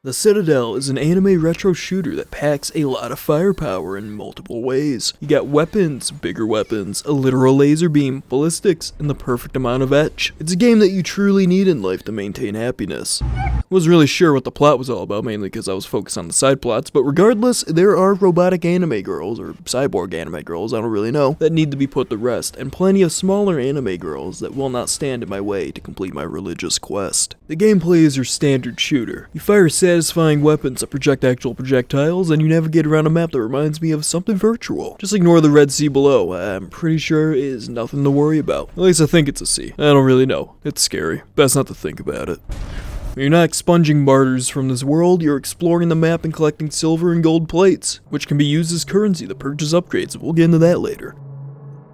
The Citadel is an anime retro shooter that packs a lot of firepower in multiple ways. You got weapons, bigger weapons, a literal laser beam, ballistics, and the perfect amount of etch. It's a game that you truly need in life to maintain happiness. Wasn't really sure what the plot was all about, mainly because I was focused on the side plots, but regardless, there are robotic anime girls, or cyborg anime girls, I don't really know, that need to be put to rest, and plenty of smaller anime girls that will not stand in my way to complete my religious quest. The gameplay is your standard shooter. You fire satisfying weapons that project actual projectiles, and you navigate around a map that reminds me of something virtual. Just ignore the Red Sea below. I'm pretty sure it is nothing to worry about. At least I think it's a sea. I don't really know. It's scary. Best not to think about it. You're not expunging martyrs from this world, you're exploring the map and collecting silver and gold plates, which can be used as currency to purchase upgrades. We'll get into that later.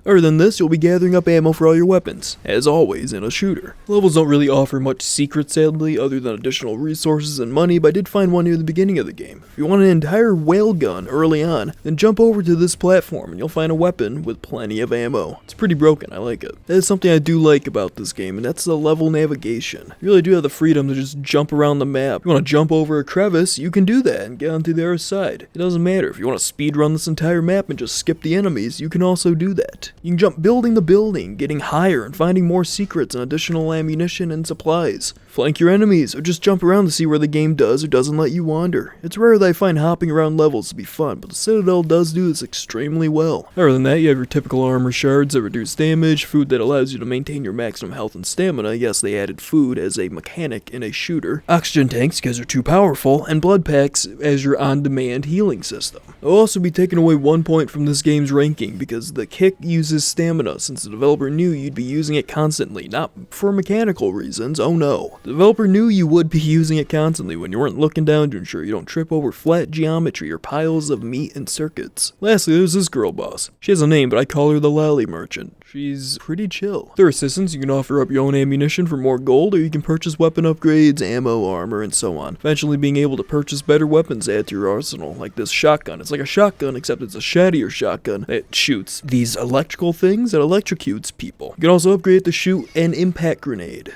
Other than this, you'll be gathering up ammo for all your weapons, as always in a shooter. Levels don't really offer much secret, sadly, other than additional resources and money, but I did find one near the beginning of the game. If you want an entire whale gun early on, then jump over to this platform and you'll find a weapon with plenty of ammo. It's pretty broken, I like it. That is something I do like about this game, and that's the level navigation. You really do have the freedom to just jump around the map. If you want to jump over a crevice, you can do that and get onto the other side. It doesn't matter. If you want to speed run this entire map and just skip the enemies, you can also do that. You can jump building to building, getting higher and finding more secrets and additional ammunition and supplies. Flank your enemies, or just jump around to see where the game does or doesn't let you wander. It's rare that I find hopping around levels to be fun, but the Citadel does do this extremely well. Other than that, you have your typical armor shards that reduce damage, food that allows you to maintain your maximum health and stamina. Yes, they added food as a mechanic in a shooter. Oxygen tanks because they're too powerful, and blood packs as your on-demand healing system. I'll also be taking away 1 point from this game's ranking because the kick uses stamina. Since the developer knew you'd be using it constantly, not for mechanical reasons, oh no. The developer knew you would be using it constantly when you weren't looking down to ensure you don't trip over flat geometry or piles of meat and circuits. Lastly, there's this girl boss. She has a name, but I call her the Lolly Merchant. She's pretty chill. With her assistance, you can offer up your own ammunition for more gold, or you can purchase weapon upgrades, ammo, armor, and so on. Eventually being able to purchase better weapons to add to your arsenal, like this shotgun. It's like a shotgun, except it's a shadier shotgun that shoots these electrical things that electrocutes people. You can also upgrade it to shoot an impact grenade.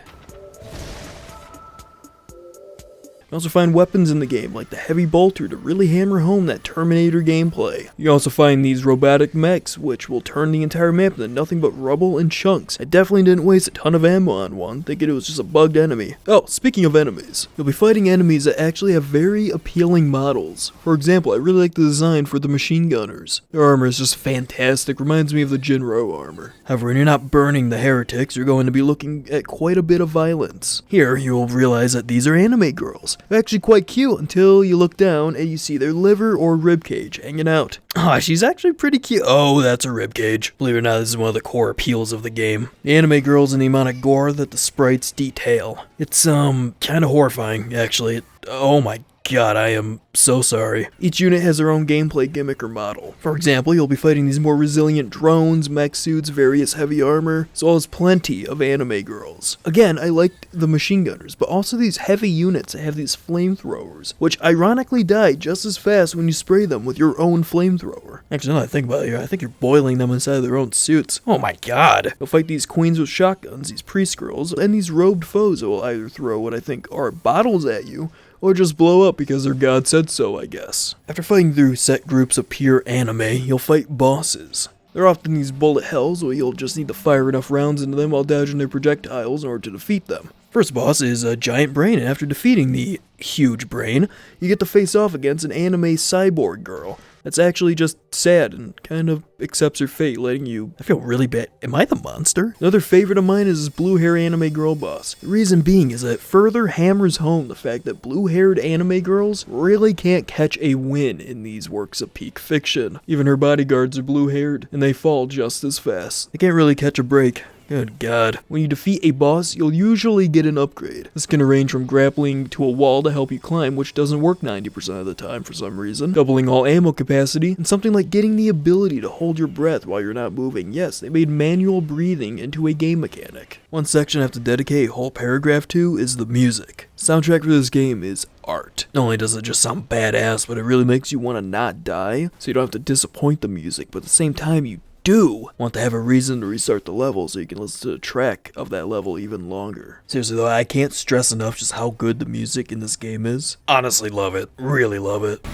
You can also find weapons in the game, like the heavy bolter, to really hammer home that Terminator gameplay. You can also find these robotic mechs, which will turn the entire map into nothing but rubble and chunks. I definitely didn't waste a ton of ammo on one, thinking it was just a bugged enemy. Oh, speaking of enemies, you'll be fighting enemies that actually have very appealing models. For example, I really like the design for the machine gunners. Their armor is just fantastic, reminds me of the Jinro armor. However, when you're not burning the heretics, you're going to be looking at quite a bit of violence. Here, you'll realize that these are anime girls. They're actually quite cute until you look down and you see their liver or ribcage hanging out. Ah, she's actually pretty cute. Oh, that's a ribcage. Believe it or not, this is one of the core appeals of the game. The anime girls and the amount of gore that the sprites detail. It's, kind of horrifying, actually. Oh my God, I am so sorry. Each unit has their own gameplay gimmick or model. For example, you'll be fighting these more resilient drones, mech suits, various heavy armor, as well as plenty of anime girls. Again, I liked the machine gunners, but also these heavy units that have these flamethrowers, which ironically die just as fast when you spray them with your own flamethrower. Actually, now that I think about it, I think you're boiling them inside of their own suits. Oh my God. You'll fight these queens with shotguns, these priest girls, and these robed foes that will either throw what I think are bottles at you, or just blow up because their god said so, I guess. After fighting through set groups of pure anime, you'll fight bosses. They're often these bullet hells where you'll just need to fire enough rounds into them while dodging their projectiles in order to defeat them. First boss is a giant brain, and after defeating the huge brain, you get to face off against an anime cyborg girl that's actually just sad and kind of accepts her fate, letting you... I feel really bad. Am I the monster? Another favorite of mine is this blue-hair anime girl boss. The reason being is that it further hammers home the fact that blue-haired anime girls really can't catch a win in these works of peak fiction. Even her bodyguards are blue-haired, and they fall just as fast. They can't really catch a break. Good God. When you defeat a boss, you'll usually get an upgrade. This can range from grappling to a wall to help you climb, which doesn't work 90% of the time for some reason, doubling all ammo capacity, and something like getting the ability to hold your breath while you're not moving. Yes, they made manual breathing into a game mechanic. One section I have to dedicate a whole paragraph to is the music. Soundtrack for this game is art. Not only does it just sound badass, but it really makes you want to not die, so you don't have to disappoint the music, but at the same time, you do want to have a reason to restart the level so you can listen to the track of that level even longer. Seriously though, I can't stress enough just how good the music in this game is. Honestly love it. Really love it.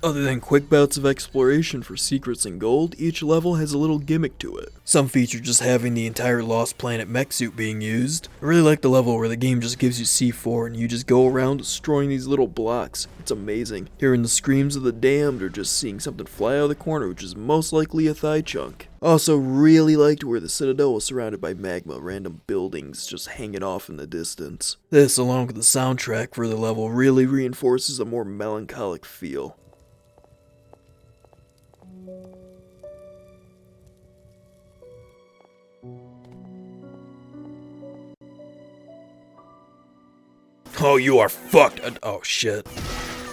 Other than quick bouts of exploration for secrets and gold, each level has a little gimmick to it. Some feature just having the entire Lost Planet mech suit being used. I really like the level where the game just gives you C4 and you just go around destroying these little blocks. It's amazing. Hearing the screams of the damned or just seeing something fly out of the corner, which is most likely a thigh chunk. Also really liked where the Citadel was surrounded by magma, random buildings just hanging off in the distance. This, along with the soundtrack for the level, really reinforces a more melancholic feel. Oh, you are fucked! Oh, shit.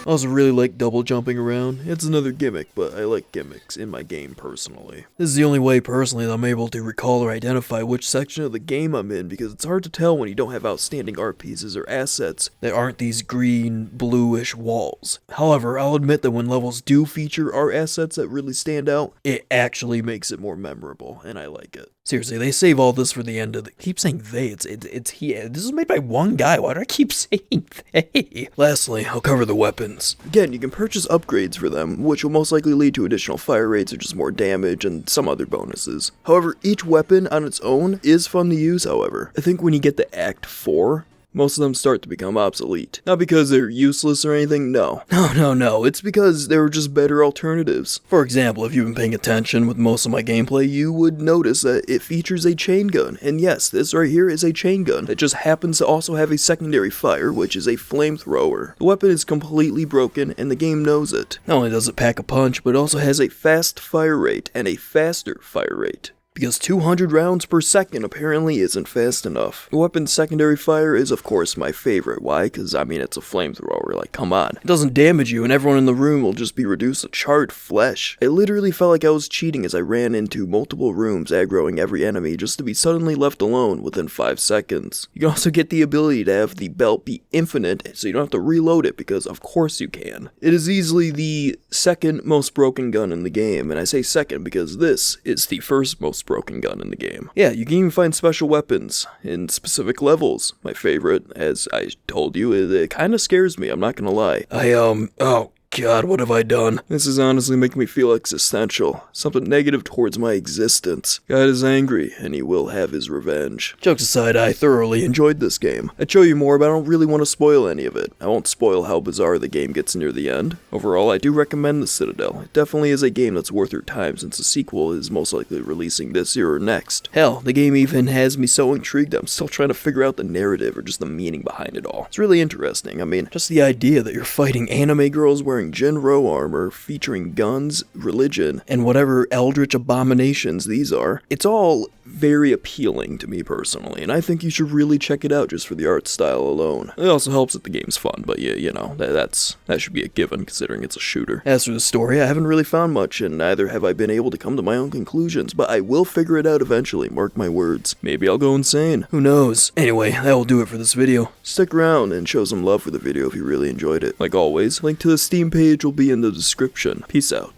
I also really like double jumping around. It's another gimmick, but I like gimmicks in my game personally. This is the only way personally that I'm able to recall or identify which section of the game I'm in, because it's hard to tell when you don't have outstanding art pieces or assets that aren't these green, bluish walls. However, I'll admit that when levels do feature art assets that really stand out, it actually makes it more memorable, and I like it. Seriously, they save all this for the end of the— keep saying they, it's he. This is made by one guy, why do I keep saying they? Lastly, I'll cover the weapons. Again, you can purchase upgrades for them, which will most likely lead to additional fire rates or just more damage and some other bonuses. However, each weapon on its own is fun to use, however. I think when you get to Act 4, most of them start to become obsolete. Not because they're useless or anything, no. No, it's because there are just better alternatives. For example, if you've been paying attention with most of my gameplay, you would notice that it features a chain gun. And yes, this right here is a chain gun that just happens to also have a secondary fire, which is a flamethrower. The weapon is completely broken, and the game knows it. Not only does it pack a punch, but it also has a fast fire rate and a faster fire rate. Because 200 rounds per second apparently isn't fast enough. The weapon's secondary fire is of course my favorite. Why? Because I mean it's a flamethrower, like come on. It doesn't damage you and everyone in the room will just be reduced to charred flesh. It literally felt like I was cheating as I ran into multiple rooms aggroing every enemy just to be suddenly left alone within 5 seconds. You can also get the ability to have the belt be infinite so you don't have to reload it because of course you can. It is easily the second most broken gun in the game, and I say second because this is the first most broken gun in the game. Yeah, you can even find special weapons in specific levels. My favorite, as I told you, it kind of scares me, I'm not gonna lie. Oh God, what have I done? This is honestly making me feel existential. Something negative towards my existence. God is angry, and he will have his revenge. Jokes aside, I thoroughly enjoyed this game. I'd show you more, but I don't really want to spoil any of it. I won't spoil how bizarre the game gets near the end. Overall, I do recommend the Citadel. It definitely is a game that's worth your time since the sequel is most likely releasing this year or next. Hell, the game even has me so intrigued I'm still trying to figure out the narrative or just the meaning behind it all. It's really interesting. I mean, just the idea that you're fighting anime girls wearing Jinro armor featuring guns, religion, and whatever eldritch abominations these are, it's all very appealing to me personally, and I think you should really check it out just for the art style alone. It also helps that the game's fun, but yeah, you know, that should be a given considering it's a shooter. As for the story, I haven't really found much, and neither have I been able to come to my own conclusions, but I will figure it out eventually, mark my words. Maybe I'll go insane. Who knows? Anyway, that will do it for this video. Stick around and show some love for the video if you really enjoyed it. Like always, link to the Steam page will be in the description. Peace out.